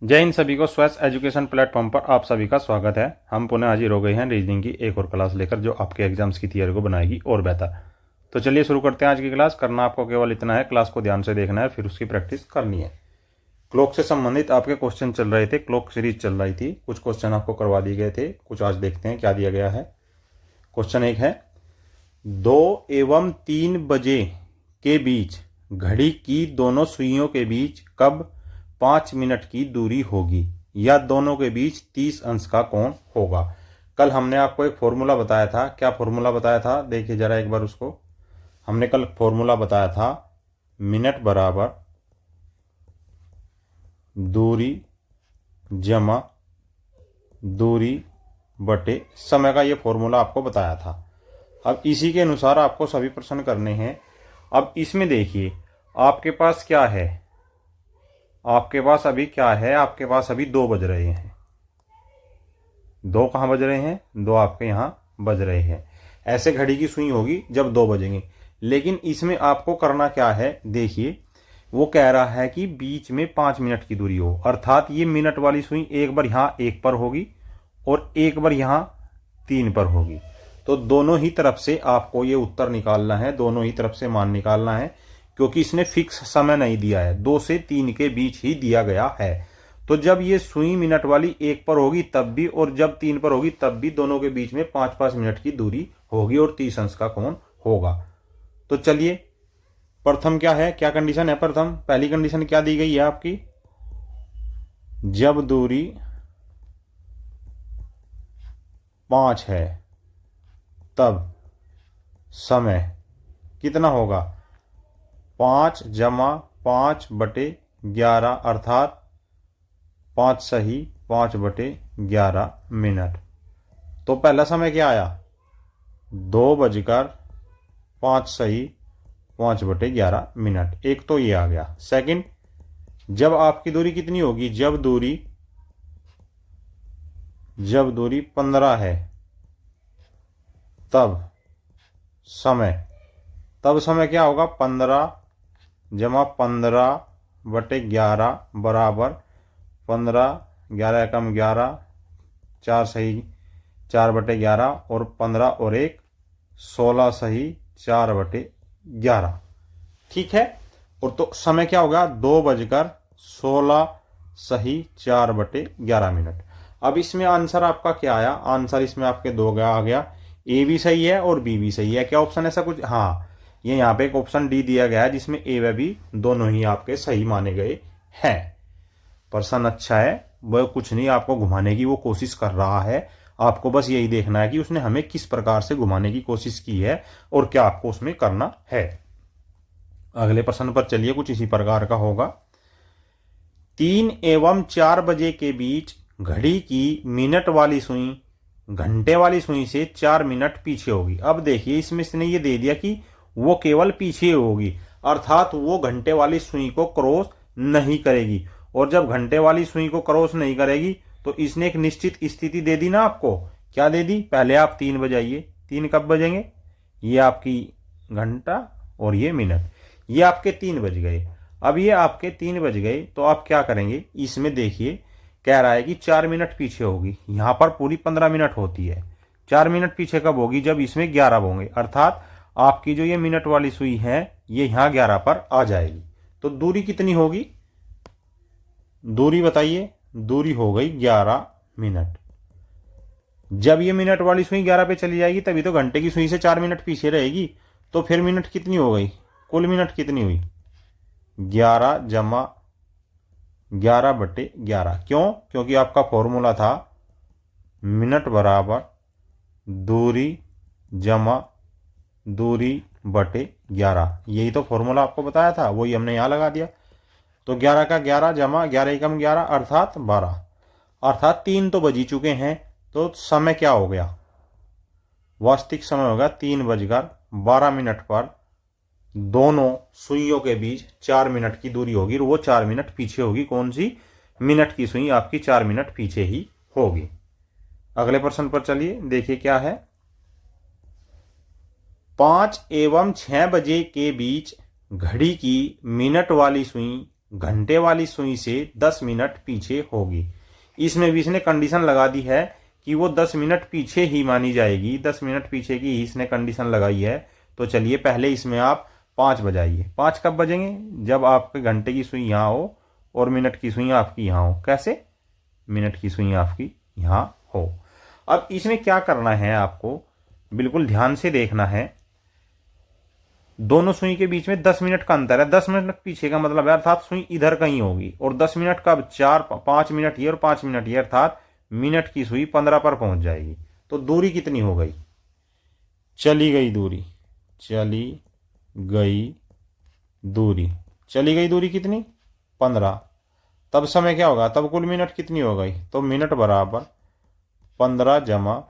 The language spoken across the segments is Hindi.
जय हिंद सभी को। स्वस्थ एजुकेशन प्लेटफॉर्म पर आप सभी का स्वागत है। हम पुनः हाजिर हो गए हैं रीजनिंग की एक और क्लास लेकर, जो आपके एग्जाम्स की तैयारी को बनाएगी और बेहतर। तो चलिए शुरू करते हैं आज की क्लास। करना आपको केवल इतना है, क्लास को ध्यान से देखना है, फिर उसकी प्रैक्टिस करनी है। क्लॉक से संबंधित आपके क्वेश्चन चल रहे थे, क्लॉक सीरीज चल रही थी। कुछ क्वेश्चन आपको करवा दिए गए थे, कुछ आज देखते हैं क्या दिया गया है। क्वेश्चन एक है, 2 एवं 3 बजे के बीच घड़ी की दोनों सुइयों के बीच कब 5 मिनट की दूरी होगी, या दोनों के बीच 30 अंश का कोण होगा। कल हमने आपको एक फॉर्मूला बताया था। क्या फॉर्मूला बताया था, देखिए जरा एक बार उसको। हमने कल फॉर्मूला बताया था, मिनट बराबर दूरी जमा दूरी बटे समय का ये फॉर्मूला आपको बताया था। अब इसी के अनुसार आपको सभी प्रश्न करने हैं। अब इसमें देखिए आपके पास क्या है, आपके पास अभी क्या है, आपके पास अभी 2 बज रहे हैं। 2 कहाँ बज रहे हैं, 2 आपके यहाँ बज रहे हैं। ऐसे घड़ी की सुई होगी जब 2 बजेंगे। लेकिन इसमें आपको करना क्या है, देखिए वो कह रहा है कि बीच में 5 मिनट की दूरी हो, अर्थात ये मिनट वाली सुई एक बार यहाँ 1 पर होगी और एक बार यहाँ 3 पर होगी। तो दोनों ही तरफ से आपको ये उत्तर निकालना है, दोनों ही तरफ से मान निकालना है, क्योंकि इसने फिक्स समय नहीं दिया है, 2 से 3 के बीच ही दिया गया है। तो जब ये सुई मिनट वाली 1 पर होगी तब भी, और जब 3 पर होगी तब भी, दोनों के बीच में 5-5 मिनट की दूरी होगी और 30 अंश का कोण होगा। तो चलिए प्रथम क्या है, क्या कंडीशन है। प्रथम पहली कंडीशन क्या दी गई है आपकी, जब दूरी 5 है तब समय कितना होगा, 5 जमा 5 बटे 11, अर्थात 5 सही 5 बटे 11 मिनट। तो पहला समय क्या आया, 2 बजकर 5 सही 5 बटे 11 मिनट। एक तो ये आ गया। सेकंड, जब आपकी दूरी कितनी होगी, जब दूरी 15 है तब समय क्या होगा, 15 जमा 15 बटे 11 बराबर 15, 11 कम 11, 4 सही 4 बटे 11 और 15 और 1 16 सही 4 बटे 11। ठीक है। और तो समय क्या होगा, 2 बजकर 16 सही 4 बटे 11 मिनट। अब इसमें आंसर आपका क्या आया, आंसर इसमें आपके 2 आ गया। ए भी सही है और बी भी सही है। क्या ऑप्शन ऐसा कुछ, हाँ ये यहाँ पे एक ऑप्शन डी दिया गया है, जिसमें ए व बी दोनों ही आपके सही माने गए हैं। पर्सन अच्छा है, वह कुछ नहीं आपको घुमाने की वो कोशिश कर रहा है। आपको बस यही देखना है कि उसने हमें किस प्रकार से घुमाने की कोशिश की है और क्या आपको उसमें करना है। अगले प्रश्न पर चलिए, कुछ इसी प्रकार का होगा। 3 एवं 4 बजे के बीच घड़ी की मिनट वाली सुई घंटे वाली सुई से 4 मिनट पीछे होगी। अब देखिए इसमें इसने ये दे दिया कि वो केवल पीछे होगी, अर्थात वो घंटे वाली सुई को क्रॉस नहीं करेगी। और जब घंटे वाली सुई को क्रॉस नहीं करेगी तो इसने एक निश्चित स्थिति दे दी ना आपको। क्या दे दी, पहले आप 3 बजाइए। 3 कब बजेंगे, ये आपकी घंटा और ये मिनट, ये आपके 3 बज गए। अब ये आपके 3 बज गए तो आप क्या करेंगे, इसमें देखिए कह रहा है कि 4 मिनट पीछे होगी। यहां पर पूरी 15 मिनट होती है, 4 मिनट पीछे कब होगी, जब इसमें 11 होंगे, अर्थात आपकी जो ये मिनट वाली सुई है ये यहां 11 पर आ जाएगी। तो दूरी कितनी होगी, दूरी बताइए, दूरी हो गई 11 मिनट। जब ये मिनट वाली सुई 11 पे चली जाएगी तभी तो घंटे की सुई से 4 मिनट पीछे रहेगी। तो फिर मिनट कितनी हो गई, कुल मिनट कितनी हुई, 11 जमा 11 बटे 11। क्यों, क्योंकि आपका फॉर्मूला था मिनट बराबर दूरी जमा दूरी बटे 11। यही तो फॉर्मूला आपको बताया था, वही हमने यहां लगा दिया। तो 11 का 11 जमा 11 एकम 11 अर्थात 12, अर्थात 3 तो बज ही चुके हैं। तो समय क्या हो गया, वास्तविक समय होगा 3 बजकर 12 मिनट पर दोनों सुइयों के बीच 4 मिनट की दूरी होगी और वो 4 मिनट पीछे होगी। कौन सी, मिनट की सुई आपकी 4 मिनट पीछे ही होगी। अगले प्रश्न पर चलिए, देखिए क्या है। 5 एवं 6 बजे के बीच घड़ी की मिनट वाली सुई घंटे वाली सुई से 10 मिनट पीछे होगी। इसमें भी इसने कंडीशन लगा दी है कि वो 10 मिनट पीछे ही मानी जाएगी, 10 मिनट पीछे की ही इसने कंडीशन लगाई है। तो चलिए पहले इसमें आप 5 बजाइए। 5 कब बजेंगे? जब आपके घंटे की सुई यहाँ हो और मिनट की सुई आपकी यहाँ हो। कैसे? मिनट की सुई आपकी यहाँ हो। अब इसमें क्या करना है आपको, बिल्कुल ध्यान से देखना है। दोनों सुई के बीच में 10 मिनट का अंतर है। 10 मिनट पीछे का मतलब है अर्थात सुई इधर कहीं होगी, और 10 मिनट का 5 मिनट ये और 5 मिनट ये, अर्थात मिनट की सुई 15 पर पहुंच जाएगी। तो दूरी कितनी हो गई? चली गई दूरी, चली गई दूरी, चली गई दूरी कितनी? 15। तब समय क्या होगा? तब कुल मिनट कितनी हो गई? तो मिनट बराबर 15 जमा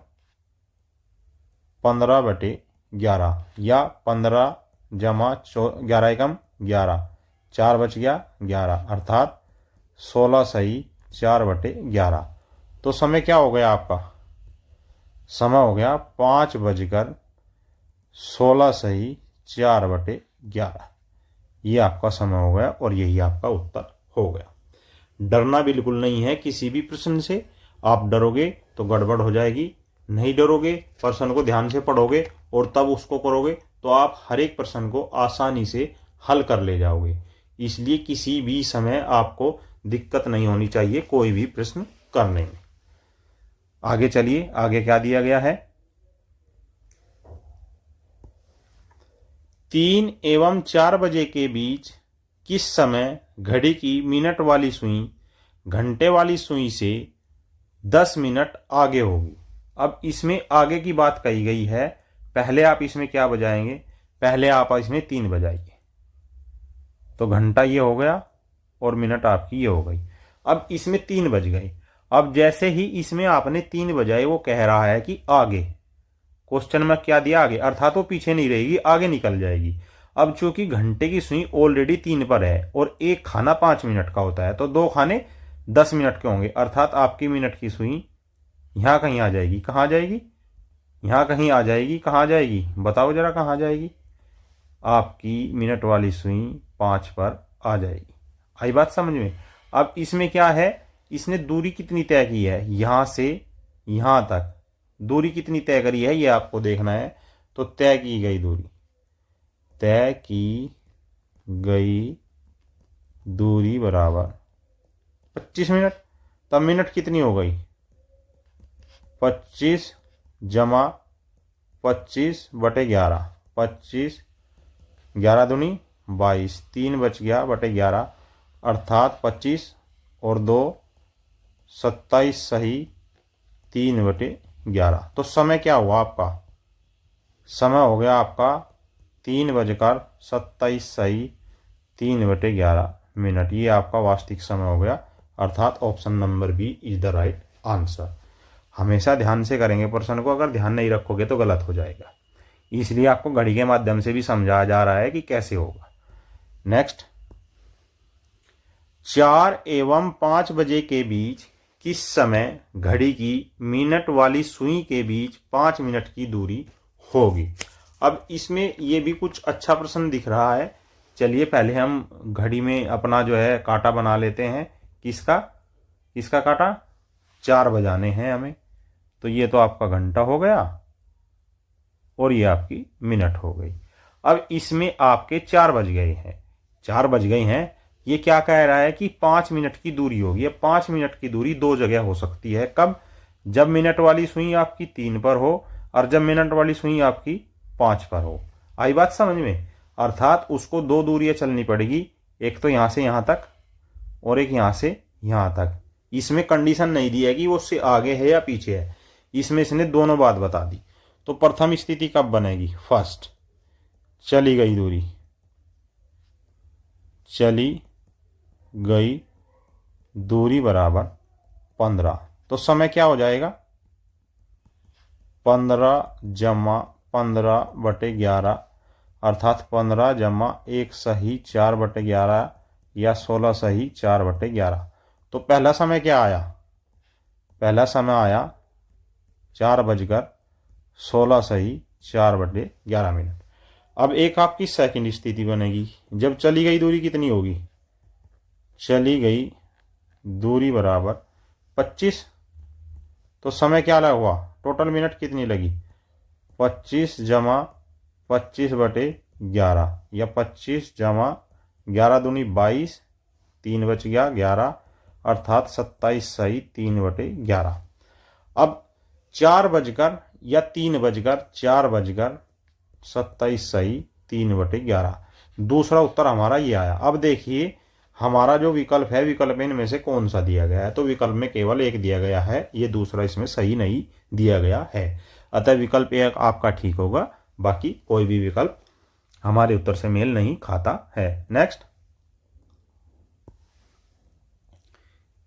15/11, या 15 जमा 11 एकम 11, 4 बच गया 11, अर्थात 16 सही 4/11। तो समय क्या हो गया आपका? समय हो गया 5:16 सही 4/11। ये आपका समय हो गया और यही आपका उत्तर हो गया। डरना बिल्कुल नहीं है किसी भी प्रश्न से। आप डरोगे तो गड़बड़ हो जाएगी। नहीं डरोगे, प्रश्न को ध्यान से पढ़ोगे और तब उसको करोगे, तो आप हर एक प्रश्न को आसानी से हल कर ले जाओगे। इसलिए किसी भी समय आपको दिक्कत नहीं होनी चाहिए कोई भी प्रश्न करने में। आगे चलिए, आगे क्या दिया गया है? 3 एवं 4 बजे के बीच किस समय घड़ी की मिनट वाली सुई घंटे वाली सुई से 10 मिनट आगे होगी? अब इसमें आगे की बात कही गई है। पहले आप इसमें क्या बजाएंगे? पहले आप इसमें 3 बजाइए। तो घंटा ये हो गया और मिनट आपकी ये हो गई। अब इसमें 3 बज गए। अब जैसे ही इसमें आपने 3 बजाए, वो कह रहा है कि आगे। क्वेश्चन में क्या दिया? आगे, अर्थात वो पीछे नहीं रहेगी, आगे निकल जाएगी। अब चूंकि घंटे की सुई ऑलरेडी 3 पर है और एक खाना 5 मिनट का होता है, तो 2 खाने 10 मिनट के होंगे, अर्थात आपकी मिनट की सुई यहां कहीं आ जाएगी। कहां आ जाएगी? यहां कहीं आ जाएगी। कहां आ जाएगी? बताओ जरा, कहां आ जाएगी? आपकी मिनट वाली सुई 5 पर आ जाएगी। आई बात समझ में? अब इसमें क्या है? इसने दूरी कितनी तय की है? यहां से यहां तक दूरी कितनी तय करी है, ये आपको देखना है। तो तय की गई दूरी, तय की गई दूरी बराबर 25 मिनट। तब मिनट कितनी हो गई? 25 जमा 25/11, 25, 11 दूनी 22, 3 बच गया बटे 11, अर्थात 25 और 2 27 सही 3/11। तो समय क्या हुआ आपका? समय हो गया आपका 3:27 सही 3/11 मिनट। ये आपका वास्तविक समय हो गया, अर्थात option number B is the right answer. हमेशा ध्यान से करेंगे प्रश्न को, अगर ध्यान नहीं रखोगे तो गलत हो जाएगा। इसलिए आपको घड़ी के माध्यम से भी समझाया जा रहा है कि कैसे होगा। नेक्स्ट, 4 एवं 5 बजे के बीच किस समय घड़ी की मिनट वाली सुई के बीच 5 मिनट की दूरी होगी? अब इसमें ये भी कुछ अच्छा प्रश्न दिख रहा है। चलिए पहले हम घड़ी में अपना जो है कांटा बना लेते हैं। किसका कांटा? 4 बजाने हैं हमें। तो ये तो आपका घंटा हो गया और ये आपकी मिनट हो गई। अब इसमें आपके 4 बज गए हैं। 4 बज गए हैं। ये क्या कह रहा है कि 5 मिनट की दूरी होगी। अब 5 मिनट की दूरी 2 जगह हो सकती है। कब? जब मिनट वाली सुई आपकी 3 पर हो और जब मिनट वाली सुई आपकी 5 पर हो। आई बात समझ में? अर्थात उसको 2 दूरियां चलनी पड़ेगी, एक तो यहां से यहां तक और एक यहां से यहां तक। इसमें कंडीशन नहीं दी है कि वो उससे आगे है या पीछे है, इसमें इसने दोनों बात बता दी। तो प्रथम स्थिति कब बनेगी? फर्स्ट, चली गई दूरी, चली गई दूरी बराबर 15। तो समय क्या हो जाएगा? 15 जमा 15/11, अर्थात 15 जमा 1 सही 4/11 या 16 सही 4/11। तो पहला समय क्या आया? पहला समय आया 4:16 सही 4/11 मिनट। अब एक आपकी सेकंड स्थिति बनेगी, जब चली गई दूरी कितनी होगी? चली गई दूरी बराबर 25। तो समय क्या लगा हुआ, टोटल मिनट कितनी लगी, 25 जमा 25/11 या 25 जमा 11 दूनी 22, 3 बच गया 11, अर्थात 27 सही 3/11। अब 4 बजकर या 27 सही 3/11। दूसरा उत्तर हमारा ये आया। अब देखिए हमारा जो विकल्प है, विकल्प इनमें से कौन सा दिया गया है, तो विकल्प में केवल एक दिया गया है, ये दूसरा इसमें सही नहीं दिया गया है। अतः विकल्प एक आपका ठीक होगा, बाकी कोई भी विकल्प हमारे उत्तर से मेल नहीं खाता है। नेक्स्ट,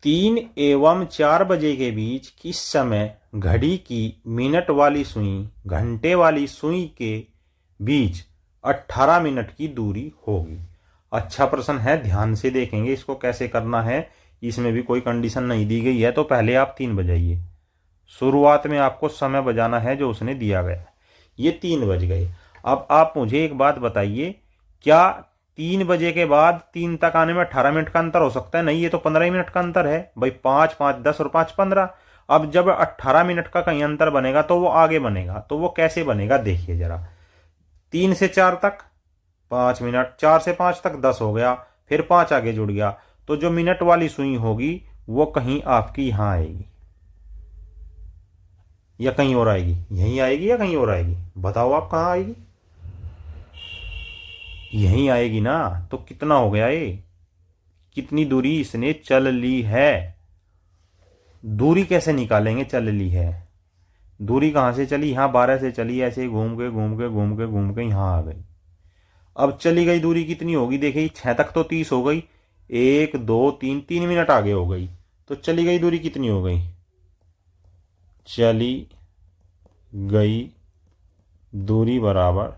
3 एवं 4 बजे के बीच किस समय घड़ी की मिनट वाली सुई घंटे वाली सुई के बीच 18 मिनट की दूरी होगी। अच्छा प्रश्न है, ध्यान से देखेंगे इसको कैसे करना है। इसमें भी कोई कंडीशन नहीं दी गई है। तो पहले आप 3 बजाइए, शुरुआत में आपको समय बजाना है जो उसने दिया गया। ये 3 बज गए। अब आप मुझे एक बात बताइए, क्या 3 बजे के बाद 3 तक आने में 18 मिनट का अंतर हो सकता है? नहीं, ये तो 15 मिनट का अंतर है भाई। 5 5 10 और 5 15। अब जब 18 मिनट का कहीं अंतर बनेगा तो वो आगे बनेगा। तो वो कैसे बनेगा देखिए जरा। 3 से 4 तक 5 मिनट, 4 से 5 तक 10 हो गया, फिर 5 आगे जुड़ गया। तो जो मिनट वाली सुई होगी वो कहीं आपकी यहां आएगी या कहीं और आएगी? यहीं आएगी या कहीं और आएगी? बताओ आप कहां आएगी? यहीं आएगी ना। तो कितना हो गया ये, कितनी दूरी इसने चल ली है? दूरी कैसे निकालेंगे? चल ली है, दूरी कहां से चली? यहां 12 से चली, ऐसे घूम के घूम के घूम के घूम के यहां आ गई। अब चली गई दूरी कितनी होगी? देखिए 6 तक तो 30 हो गई, 1 2 3 3 मिनट आगे हो गई। तो चली गई दूरी कितनी हो गई? चली गई दूरी बराबर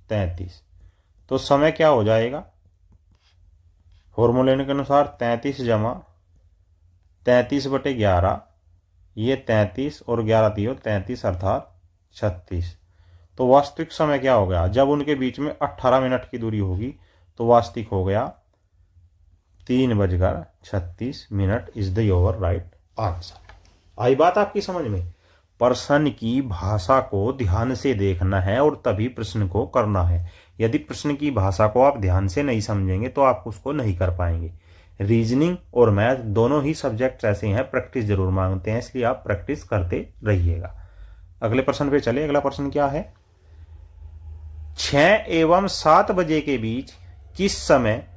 33। तो समय क्या हो जाएगा? फॉर्मूले के अनुसार 33 जमा 33/11, ये 33 और 11 दियो 33 अर्थात 36। तो वास्तविक समय क्या हो गया? जब उनके बीच में 18 मिनट की दूरी होगी तो वास्तविक हो गया 3:36 is the your right answer. आई बात आपकी समझ में? प्रश्न की भाषा को ध्यान से देखना है और तभी प्रश्न को करना है। यदि प्रश्न की भाषा को आप ध्यान से नहीं समझेंगे तो आप उसको नहीं कर पाएंगे। रीजनिंग और मैथ दोनों ही सब्जेक्ट ऐसे हैं, प्रैक्टिस जरूर मांगते हैं, इसलिए आप प्रैक्टिस करते रहिएगा। अगले प्रश्न पे चले। अगला प्रश्न क्या है? 6 एवं 7 बजे के बीच किस समय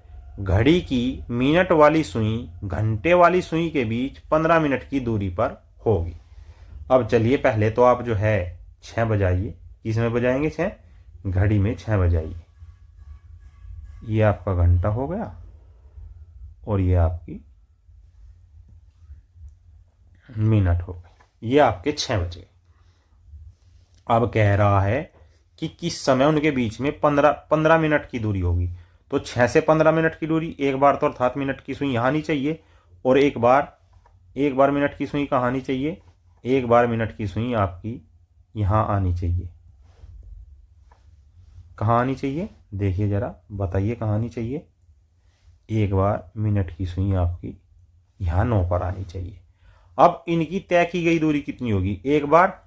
घड़ी की मिनट वाली सुई घंटे वाली सुई के बीच 15 मिनट की दूरी पर होगी। अब चलिए पहले तो आप जो है 6 बजाइए। किसमें बजाएंगे? 6 घड़ी में 6 बजाइए। ये आपका घंटा हो गया और ये आपकी मिनट हो गई। ये आपके 6 बजे। अब कह रहा है कि किस समय उनके बीच में 15 मिनट की दूरी होगी। तो 6 से 15 मिनट की दूरी, एक बार तो अर्थात मिनट की सुई यहाँ आनी चाहिए और एक बार मिनट की सुई कहाँ आनी चाहिए? एक बार मिनट की सुई आपकी यहां आनी चाहिए। कहाँ आनी चाहिए? देखिए जरा बताइए कहाँ आनी चाहिए? एक बार मिनट की सुई आपकी यहां 9 पर आनी चाहिए। अब इनकी तय की गई दूरी कितनी होगी? एक बार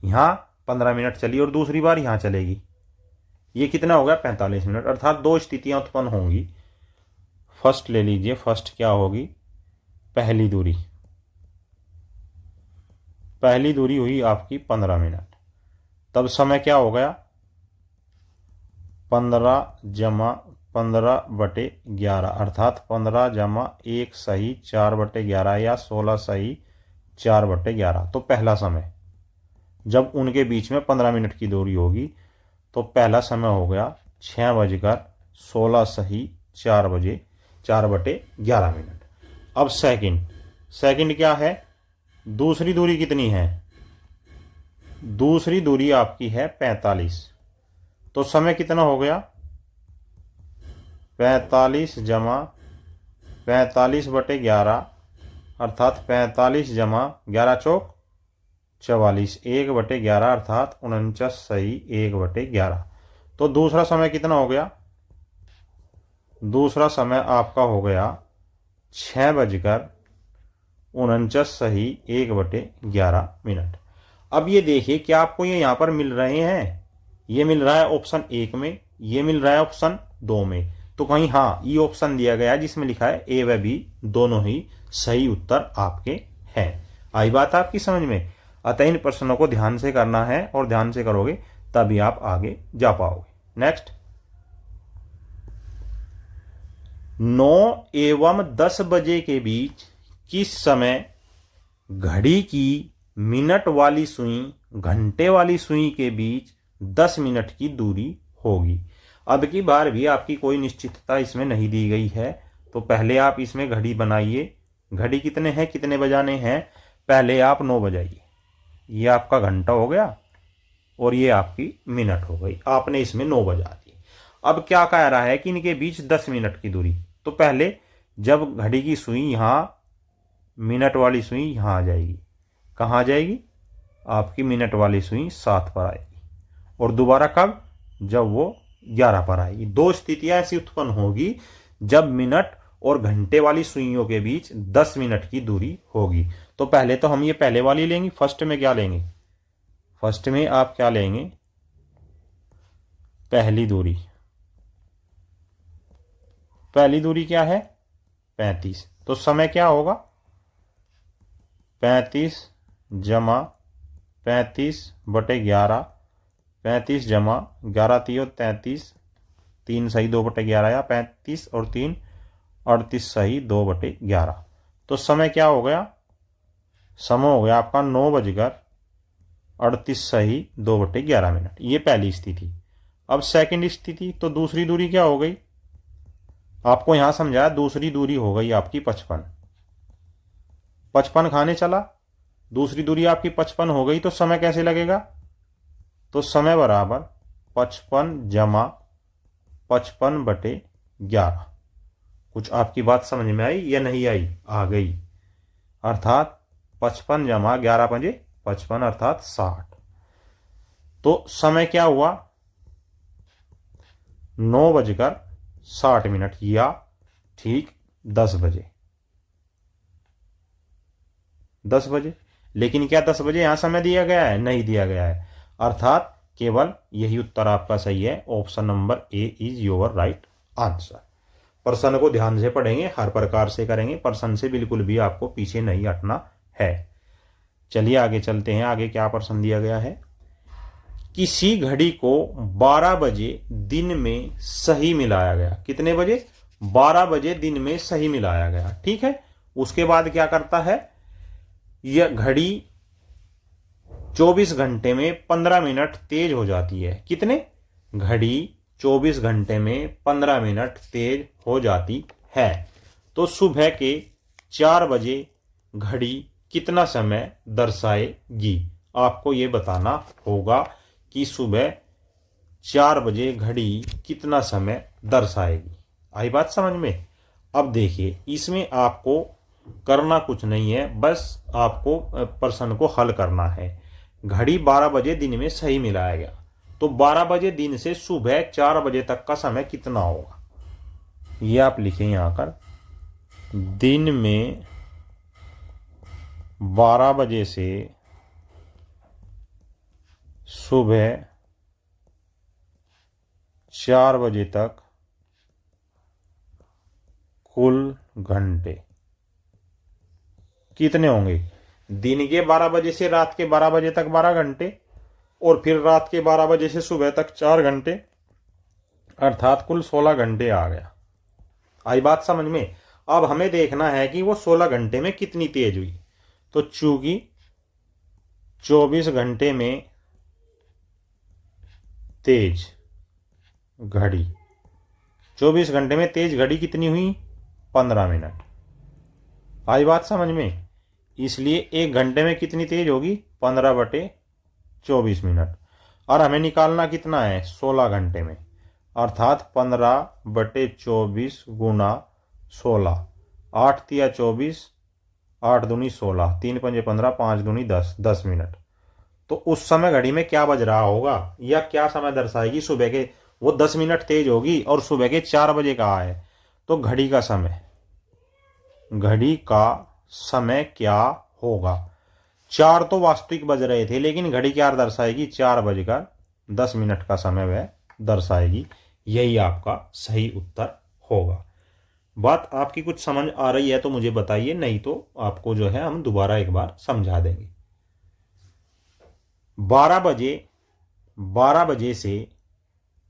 यहां 15 मिनट चली और दूसरी बार यहां चलेगी। ये कितना होगा? 45 मिनट। अर्थात 2 स्थितियां उत्पन्न होंगी। फर्स्ट ले लीजिए। फर्स्ट क्या होगी? पहली दूरी हुई आपकी 15 मिनट। तब समय क्या हो गया? 15 जमा 15/11 अर्थात 15 जमा 1 सही 4/11 या 16 सही 4/11। तो पहला समय जब उनके बीच में 15 मिनट की दूरी होगी तो पहला समय हो गया 6:16 सही 4/11 मिनट। अब सेकंड क्या है? दूसरी दूरी कितनी है? दूसरी दूरी आपकी है 45। तो समय कितना हो गया? 45 जमा 45/11 अर्थात 45 जमा 11 चौक 44 1/11 अर्थात 49 सही 1/11। तो दूसरा समय कितना हो गया? दूसरा समय आपका हो गया 6:49 सही 1/11। अब ये देखिए क्या आपको ये यहाँ पर मिल रहे हैं, ये मिल रहा है ऑप्शन 1 में, ये मिल रहा है ऑप्शन 2 में। तो कहीं हाँ ये ऑप्शन दिया गया है जिसमें लिखा है ए व बी दोनों ही सही उत्तर आपके हैं। आई बात आपकी समझ में। अतः इन प्रश्नों को ध्यान से करना है और ध्यान से करोगे तभी आप आगे जा पाओगे। नेक्स्ट, 9 एवं 10 बजे के बीच किस समय घड़ी की मिनट वाली सुई घंटे वाली सुई के बीच 10 मिनट की दूरी होगी। अब की बार भी आपकी कोई निश्चितता इसमें नहीं दी गई है, तो पहले आप इसमें घड़ी बनाइए। घड़ी कितने हैं, कितने बजाने हैं, पहले आप 9 बजाइए। ये आपका घंटा हो गया और ये आपकी मिनट हो गई, आपने इसमें 9 बजा दी। अब क्या कह रहा है कि इनके बीच 10 मिनट की दूरी। तो पहले जब घड़ी की सुई यहाँ, मिनट वाली सुई यहाँ आ जाएगी, कहाँ आ जाएगी, आपकी मिनट वाली सुई 7 पर आएगी। और दोबारा कब, जब वो 11 पर आएगी। दो स्थितियां ऐसी उत्पन्न होगी जब मिनट और घंटे वाली सुइयों के बीच 10 मिनट की दूरी होगी। तो पहले तो हम ये पहले वाली लेंगे। फर्स्ट में क्या लेंगे, फर्स्ट में आप क्या लेंगे, पहली दूरी। पहली दूरी क्या है, 35। तो समय क्या होगा, 35 जमा 35/11, 35 जमा 11 3 33, 3 सही 2/11, या 35 और 3 38 सही 2/11। तो समय क्या हो गया, समय हो गया आपका 9:38 सही 2/11। ये पहली स्थिति। अब सेकंड स्थिति, तो दूसरी दूरी क्या हो गई, आपको यहां समझाया, दूसरी दूरी हो गई आपकी 55। 55 खाने चला, दूसरी दूरी आपकी 55 हो गई। तो समय कैसे लगेगा, तो समय बराबर 55 जमा 55/11। कुछ आपकी बात समझ में आई या नहीं आई, आ गई। अर्थात 55 जमा 11 पंजे 55 अर्थात 60। तो समय क्या हुआ, 9:60 या ठीक 10 बजे। 10 बजे, लेकिन क्या 10 बजे यहां समय दिया गया है, नहीं दिया गया है। अर्थात केवल यही उत्तर आपका सही है, option number A is your right answer. प्रश्न को ध्यान से पढ़ेंगे, हर प्रकार से करेंगे, प्रश्न से बिल्कुल भी आपको पीछे नहीं हटना है। चलिए आगे चलते हैं। आगे क्या प्रश्न दिया गया है, किसी घड़ी को 12 बजे दिन में सही मिलाया गया। कितने बजे, 12 बजे दिन में सही मिलाया गया, ठीक है। उसके बाद क्या करता है, यह घड़ी 24 घंटे में 15 मिनट तेज हो जाती है। कितने, घड़ी 24 घंटे में 15 मिनट तेज हो जाती है। तो सुबह के 4 बजे घड़ी कितना समय दर्शाएगी। आपको यह बताना होगा कि सुबह 4 बजे घड़ी कितना समय दर्शाएगी। आई बात समझ में। अब देखिए इसमें आपको करना कुछ नहीं है, बस आपको प्रश्न को हल करना है। घड़ी 12 बजे दिन में सही मिलाया गया, तो 12 बजे दिन से सुबह 4 बजे तक का समय कितना होगा, ये आप लिखें यहां पर। दिन में 12 बजे से सुबह 4 बजे तक कुल घंटे कितने होंगे। दिन के 12 बजे से रात के 12 बजे तक 12 घंटे, और फिर रात के 12 बजे से सुबह तक 4 घंटे, अर्थात कुल 16 घंटे आ गया। आई बात समझ में। अब हमें देखना है कि वो 16 घंटे में कितनी तेज हुई। तो चूंकि 24 घंटे में तेज घड़ी, 24 घंटे में तेज घड़ी कितनी हुई, 15 मिनट। आई बात समझ में। इसलिए 1 घंटे में कितनी तेज होगी, 15/24 मिनट। और हमें निकालना कितना है, 16 घंटे में, अर्थात 15/24 गुना 16, 8 तिया 24, 8 दूनी 16, 3 पंजे 15, 5 दूनी 10, 10 मिनट। तो उस समय घड़ी में क्या बज रहा होगा, या क्या समय दर्शाएगी सुबह के, वो 10 मिनट तेज होगी और सुबह के 4 बजे का है। तो घड़ी का समय क्या होगा। 4 तो वास्तविक बज रहे थे, लेकिन घड़ी क्या दर्शाएगी, 4:10 का समय वह दर्शाएगी। यही आपका सही उत्तर होगा। बात आपकी कुछ समझ आ रही है तो मुझे बताइए, नहीं तो आपको जो है हम दोबारा एक बार समझा देंगे। 12 बजे से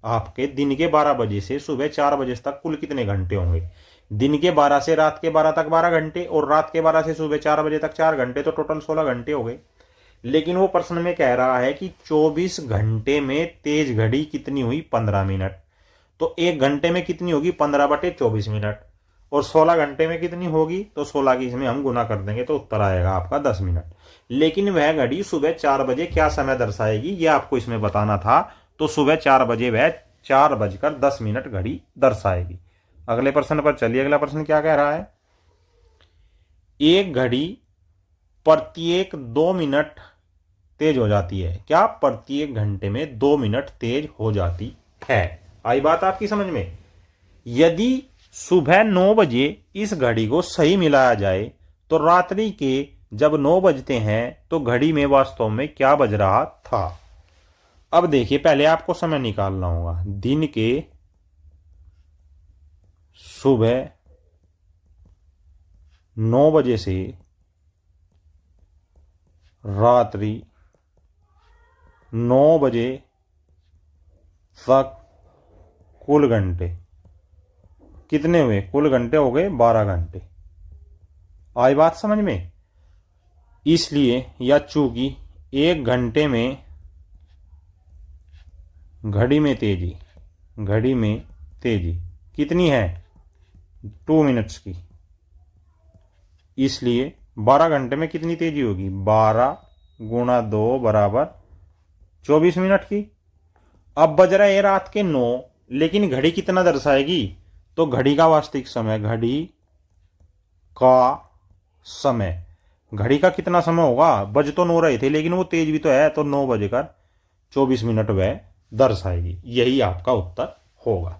आपके दिन के 12 बजे से सुबह 4 बजे तक कुल कितने घंटे होंगे। दिन के 12 से रात के 12 तक 12 घंटे, और रात के 12 से सुबह 4 बजे तक 4 घंटे, तो टोटल 16 घंटे हो गए। लेकिन वो प्रश्न में कह रहा है कि 24 घंटे में तेज घड़ी कितनी हुई, 15 मिनट। तो 1 घंटे में कितनी होगी, 15/24 मिनट, और 16 घंटे में कितनी होगी, तो 16 की इसमें हम गुना कर देंगे तो उत्तर आएगा आपका 10 मिनट। लेकिन वह घड़ी सुबह 4 बजे क्या समय दर्शाएगी, यह आपको इसमें बताना था। तो सुबह 4 बजे वह 4:10 घड़ी दर्शाएगी। अगले प्रश्न पर चलिए। अगला प्रश्न क्या कह रहा है, एक घड़ी प्रत्येक 2 मिनट तेज हो जाती है। क्या, प्रत्येक घंटे में 2 मिनट तेज हो जाती है। आई बात आपकी समझ में। यदि सुबह 9 बजे इस घड़ी को सही मिलाया जाए तो रात्रि के जब 9 बजते हैं तो घड़ी में वास्तव में क्या बज रहा था। अब देखिए, पहले आपको समय निकालना होगा। दिन के सुबह 9 बजे से रात्रि 9 बजे तक कुल घंटे कितने हुए, कुल घंटे हो गए 12 घंटे। आई बात समझ में। इसलिए या चूंकि 1 घंटे में घड़ी में तेजी कितनी है, 2 मिनट्स की, इसलिए 12 घंटे में कितनी तेजी होगी, 12 गुणा 2 बराबर 24 मिनट की। अब बज रहा है रात के 9, लेकिन घड़ी कितना दर्शाएगी, तो घड़ी का वास्तविक समय, घड़ी का कितना समय होगा, बज तो 9 रहे थे लेकिन वो तेज भी तो है, तो 9:24 वह दर्शाएगी। यही आपका उत्तर होगा।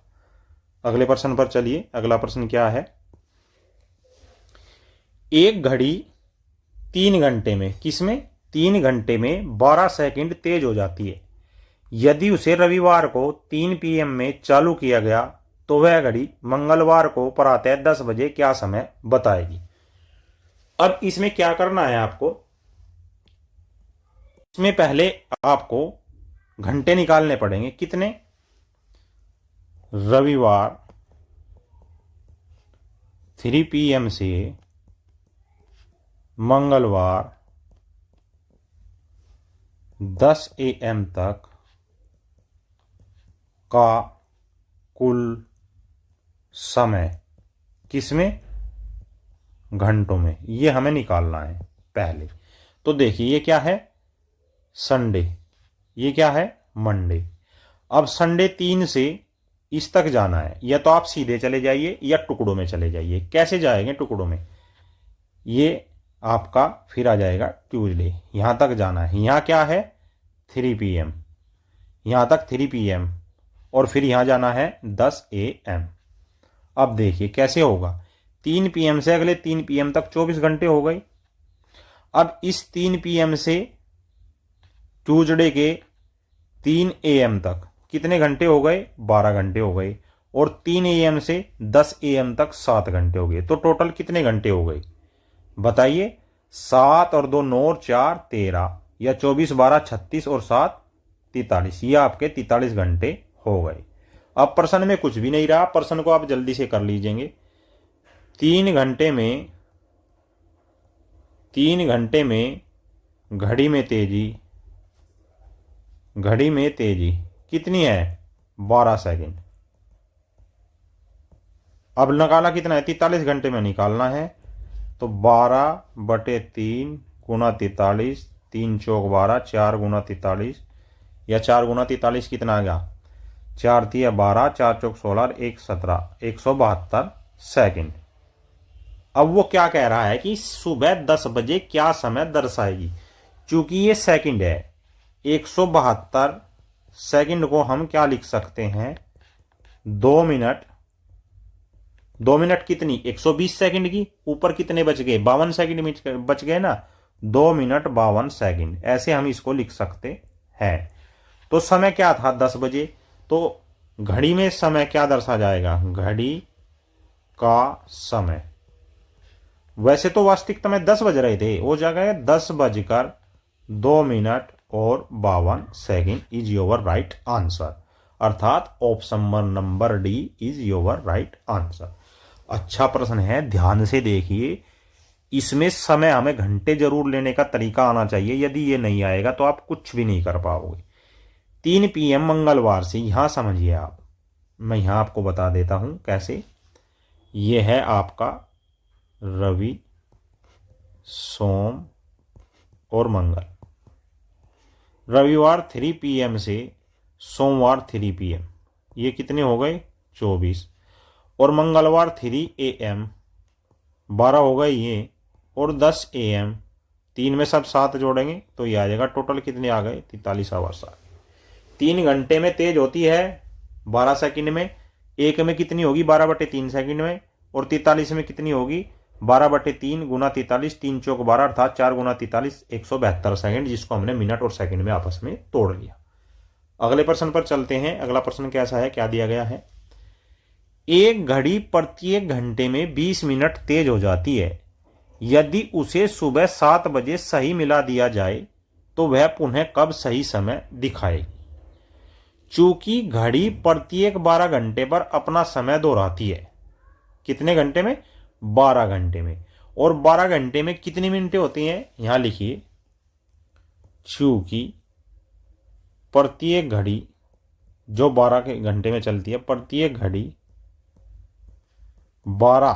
अगले प्रश्न पर चलिए। अगला प्रश्न क्या है, एक घड़ी 3 घंटे में, किसमें, 3 घंटे में 12 सेकंड तेज हो जाती है। यदि उसे रविवार को 3 PM में चालू किया गया तो वह घड़ी मंगलवार को प्रातः 10 बजे क्या समय बताएगी। अब इसमें क्या करना है आपको, इसमें पहले आपको घंटे निकालने पड़ेंगे। कितने, रविवार 3 PM से मंगलवार 10 AM तक का कुल समय, किसमें, घंटों में। ये हमें निकालना है पहले। तो देखिए, ये क्या है, संडे, ये क्या है, मंडे। अब संडे 3 से इस तक जाना है, या तो आप सीधे चले जाइए या टुकड़ों में चले जाइए। कैसे जाएंगे टुकड़ों में, ये आपका फिर आ जाएगा ट्यूसडे, यहां तक जाना है। यहां क्या है, 3 PM, यहां तक 3 PM, और फिर यहां जाना है 10 AM। अब देखिए कैसे होगा, 3 PM से अगले 3 PM तक 24 घंटे हो गए। अब इस 3 PM से ट्यूसडे के 3 AM तक कितने घंटे हो गए, 12 घंटे हो गए, और 3 AM से 10 AM तक 7 घंटे हो गए। तो टोटल कितने घंटे हो गए बताइए, 7 और 2 9 और 4 13, या 24 12 36 और 7 43, ये आपके 43 घंटे हो गए। अब प्रश्न में कुछ भी नहीं रहा, प्रश्न को आप जल्दी से कर लीजिएंगे। 3 घंटे में घड़ी में तेजी कितनी है, 12 सेकंड। अब निकाला कितना है, 43 घंटे में निकालना है। तो 12/3 गुणा 43, 3 चौक 12, 4 गुणा 43, या 4 गुणा 43 कितना आ गया, 4 3 12, 4 चौक 16, 1 17, 172 सेकंड। अब वो क्या कह रहा है कि सुबह 10 बजे क्या समय दर्शाएगी। चूंकि ये सेकंड है, 172 सेकंड को हम क्या लिख सकते हैं, 2 मिनट 2 मिनट कितनी 120 सेकंड की, ऊपर कितने बच गए 52 सेकंड बच गए ना, 2 मिनट 52 सेकंड, ऐसे हम इसको लिख सकते हैं। तो समय क्या था 10 बजे, तो घड़ी में समय क्या दर्शा जाएगा, घड़ी का समय, वैसे तो वास्तविकता में 10 बज रहे थे, वो जगह 10 बजकर 2 मिनट और 52 second is your right answer, अर्थात option number D is your right answer. अच्छा प्रश्न है, ध्यान से देखिए, इसमें समय हमें घंटे जरूर लेने का तरीका आना चाहिए, यदि ये नहीं आएगा तो आप कुछ भी नहीं कर पाओगे। 3 PM मंगलवार से, यहां समझिए आप, मैं यहां आपको बता देता हूं कैसे। ये है आपका रवि, सोम और मंगल। रविवार 3 PM से सोमवार 3 PM, ये कितने हो गए 24, और मंगलवार 3 AM 12 हो गए ये, और 10 AM, 3 में सब 7 जोड़ेंगे तो ये आ जाएगा, टोटल कितने आ गए 43 आवर्स आ गए। 3 घंटे में तेज होती है 12 सेकंड में, एक में कितनी होगी 12/3 सेकंड में, और 43 में कितनी होगी 12/3 गुना 43, 3 चौक 12, अर्थात 4 गुना 43 172 सेकंड, जिसको हमने मिनट और सेकंड में आपस में तोड़ लिया। अगले प्रश्न पर चलते हैं। अगला प्रश्न कैसा है, क्या दिया गया है, एक घड़ी प्रत्येक घंटे में 20 मिनट तेज हो जाती है, यदि उसे सुबह 7 बजे सही मिला दिया जाए तो वह पुनः कब सही समय दिखाएगी। चूंकि घड़ी प्रत्येक 12 घंटे पर अपना समय दोहराती है, कितने घंटे में 12 घंटे में, और 12 घंटे में कितनी मिनटें होती हैं, यहां लिखिए, चूंकि प्रत्येक घड़ी जो 12 के घंटे में चलती है, प्रत्येक घड़ी 12,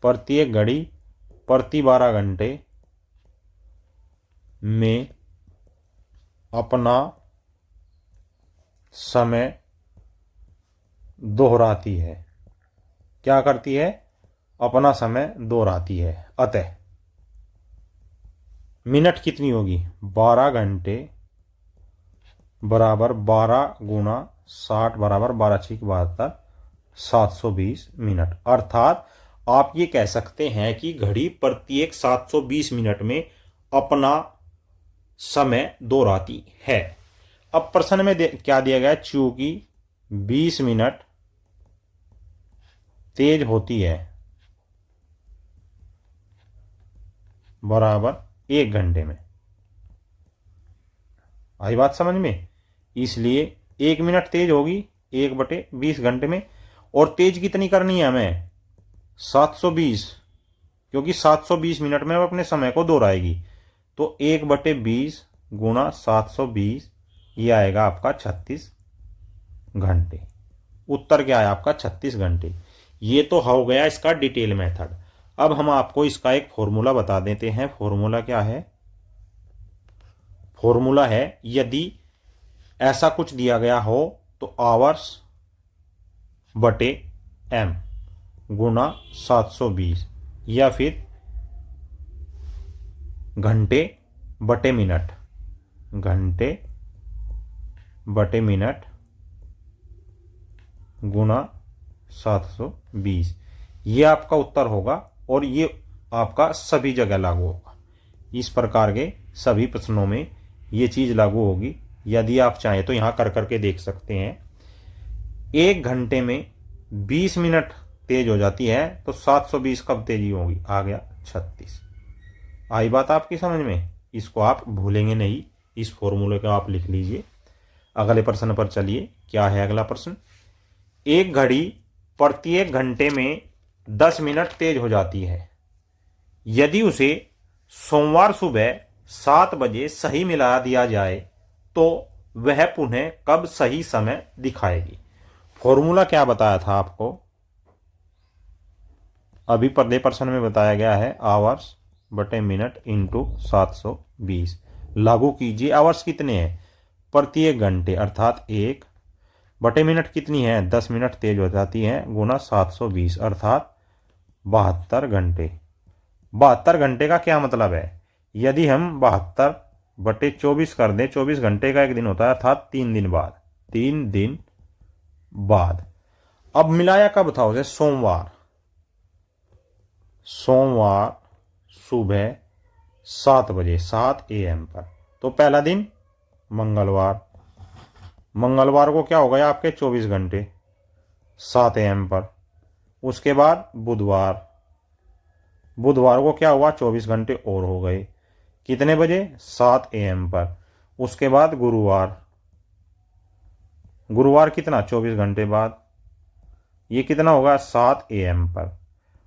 प्रत्येक घड़ी प्रति 12 घंटे में अपना समय दोहराती है, क्या करती है, अपना समय दोहराती है। अतः मिनट कितनी होगी 12 घंटे बराबर 12 गुना 60 बराबर 12 6 72, 720 मिनट। अर्थात आप ये कह सकते हैं कि घड़ी प्रत्येक 720 मिनट में अपना समय दोहराती है। अब प्रश्न में क्या दिया गया, चूंकि 20 मिनट तेज होती है बराबर 1 घंटे में, आई बात समझ में, इसलिए 1 मिनट तेज होगी 1/20 घंटे में, और तेज कितनी करनी है हमें 720, क्योंकि 720 मिनट में अपने समय को दोहराएगी, तो 1/20 गुना 720, ये आएगा आपका 36 घंटे। उत्तर क्या है आपका 36 घंटे। ये तो हो गया इसका डिटेल मेथड। अब हम आपको इसका एक फॉर्मूला बता देते हैं। फॉर्मूला क्या है, फॉर्मूला है, यदि ऐसा कुछ दिया गया हो तो आवर्स बटे m गुना 720, या फिर घंटे बटे मिनट, घंटे बटे मिनट गुना 720, ये आपका उत्तर होगा, और ये आपका सभी जगह लागू होगा। इस प्रकार के सभी प्रश्नों में ये चीज लागू होगी। यदि आप चाहें तो यहां कर करके देख सकते हैं। 1 घंटे में 20 मिनट तेज हो जाती है तो 720 कब तेजी होगी, आ गया 36। आई बात आपकी समझ में, इसको आप भूलेंगे नहीं, इस फॉर्मूले को आप लिख लीजिए। अगले प्रश्न पर चलिए, क्या है अगला प्रश्न, एक घड़ी प्रत्येक घंटे में 10 मिनट तेज हो जाती है, यदि उसे सोमवार सुबह 7 बजे सही मिला दिया जाए तो वह पुनः कब सही समय दिखाएगी। फॉर्मूला क्या बताया था आपको, अभी पहले प्रश्न में बताया गया है, आवर्स बटे मिनट इंटू 720। लागू कीजिए, आवर्स कितने हैं प्रत्येक घंटे, अर्थात 1 बटे मिनट कितनी है 10 मिनट तेज हो जाती है, गुना 720 अर्थात 72 घंटे। 72 घंटे का क्या मतलब है, यदि हम 72 बटे 24 कर दें, 24 घंटे का एक दिन होता है, अर्थात 3 दिन बाद, 3 दिन बाद। अब मिलाया कब था उसे? सोमवार। सोमवार सुबह 7 बजे 7 AM पर। तो पहला दिन मंगलवार। मंगलवार को क्या हो गया आपके 24 घंटे 7 AM पर। उसके बाद बुधवार। बुधवार को क्या हुआ 24 घंटे और हो गए, कितने बजे? 7 AM पर। उसके बाद गुरुवार। गुरुवार कितना? 24 घंटे बाद। ये कितना होगा? 7 AM पर।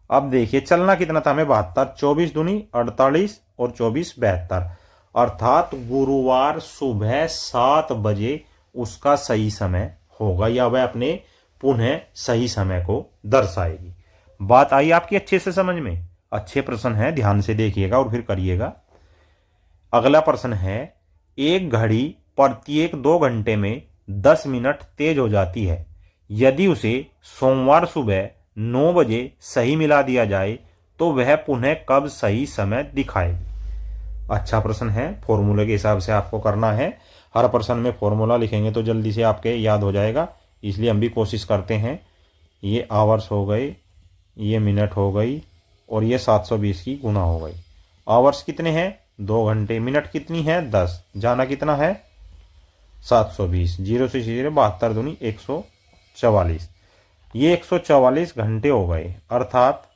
अब देखिए चलना कितना था हमें? 72। 24 दूनी 48 और 24 72। अर्थात गुरुवार सुबह 7 बजे उसका सही समय होगा, या वह अपने पुनः सही समय को दर्शाएगी। बात आई आपकी अच्छे से समझ में? अच्छे प्रश्न है, ध्यान से देखिएगा और फिर करिएगा। अगला प्रश्न है, एक घड़ी प्रत्येक 2 घंटे में 10 मिनट तेज हो जाती है। यदि उसे सोमवार सुबह 9 बजे सही मिला दिया जाए तो वह पुनः कब सही समय दिखाएगी? अच्छा प्रश्न है, फॉर्मूले के हिसाब से आपको करना है। हर प्रश्न में फॉर्मूला लिखेंगे तो जल्दी से आपके याद हो जाएगा, इसलिए हम भी कोशिश करते हैं। ये आवर्स हो गए, ये मिनट हो गई, और ये 720 की गुना हो गई। आवर्स कितने हैं? 2 घंटे। मिनट कितनी है? 10। जाना कितना है? 720। 0 से 0 72 दूनी 144। ये 144 घंटे हो गए, अर्थात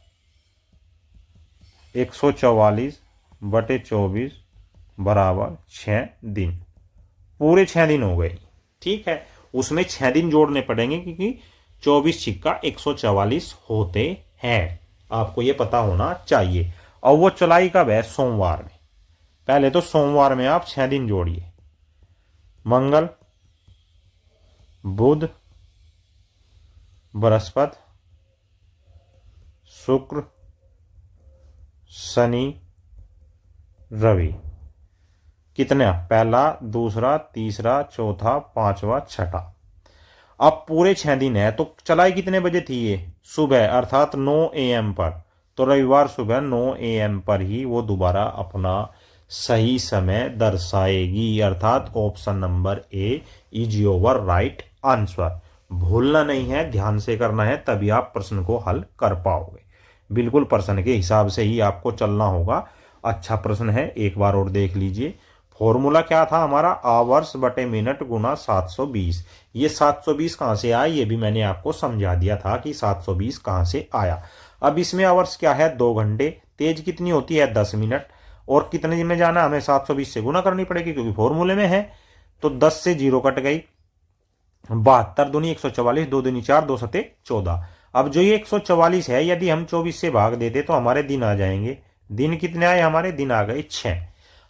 144 बटे 24 बराबर 6 दिन। पूरे 6 दिन हो गए। ठीक है, उसमें 6 दिन जोड़ने पड़ेंगे क्योंकि 24 छिक्का 144 होते हैं। आपको ये पता होना चाहिए। और वो चलाई कब है? सोमवार में। पहले तो सोमवार में आप 6 दिन जोड़िए। मंगल, बुध, बृहस्पति, शुक्र, शनि, रवि। कितना? पहला, दूसरा, तीसरा, चौथा, पांचवा, छठा। अब पूरे 6 दिन है तो चलाई कितने बजे थी? ये सुबह, अर्थात 9 AM पर। तो रविवार सुबह 9 AM पर ही वो दोबारा अपना सही समय दर्शाएगी, अर्थात option number A is your right answer. भूलना नहीं है, ध्यान से करना है, तभी आप प्रश्न को हल कर पाओगे। बिल्कुल प्रश्न के हिसाब से ही आपको चलना होगा। अच्छा प्रश्न है, एक बार और देख लीजिए। फॉर्मूला क्या था हमारा? आवर्स बटे मिनट गुना 720। ये 720 कहां से आया ये भी मैंने आपको समझा दिया था कि 720 कहां से आया। अब इसमें आवर्स क्या है? 2 घंटे। तेज कितनी होती है? 10 मिनट। और कितने दिन में जाना? हमें 720 से गुना करनी पड़ेगी क्योंकि फॉर्मूले में है। तो 10 से 0 कट गई। 72 दूनी 144, 2 दूनी 4, 2 सते 14। अब जो ये 144 है, यदि हम 24 से भाग देते तो हमारे दिन आ जाएंगे। दिन कितने आए हमारे? दिन आ गए 6।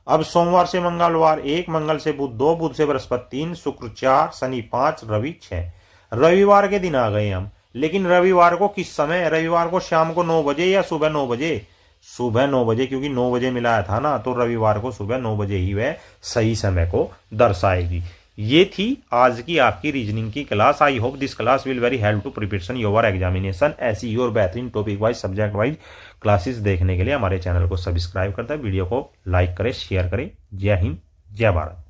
अब सोमवार से मंगलवार 1, मंगल से बुध 2, बुध से बृहस्पति 3, शुक्र 4, शनि 5, रवि 6। रविवार के दिन आ गए हम। लेकिन रविवार को किस समय? रविवार को शाम को 9 बजे या सुबह 9 बजे? सुबह 9 बजे, क्योंकि 9 बजे मिलाया था ना, तो रविवार को सुबह 9 बजे ही वह सही समय को दर्शाएगी। ये थी आज की आपकी रीजनिंग की class. I hope this class will very help to preparation your examination. ऐसी ही और बेहतरीन topic wise, subject wise classes देखने के लिए हमारे चैनल को सब्सक्राइब करता है, वीडियो को लाइक करें, शेयर करें। जय हिंद, जय भारत।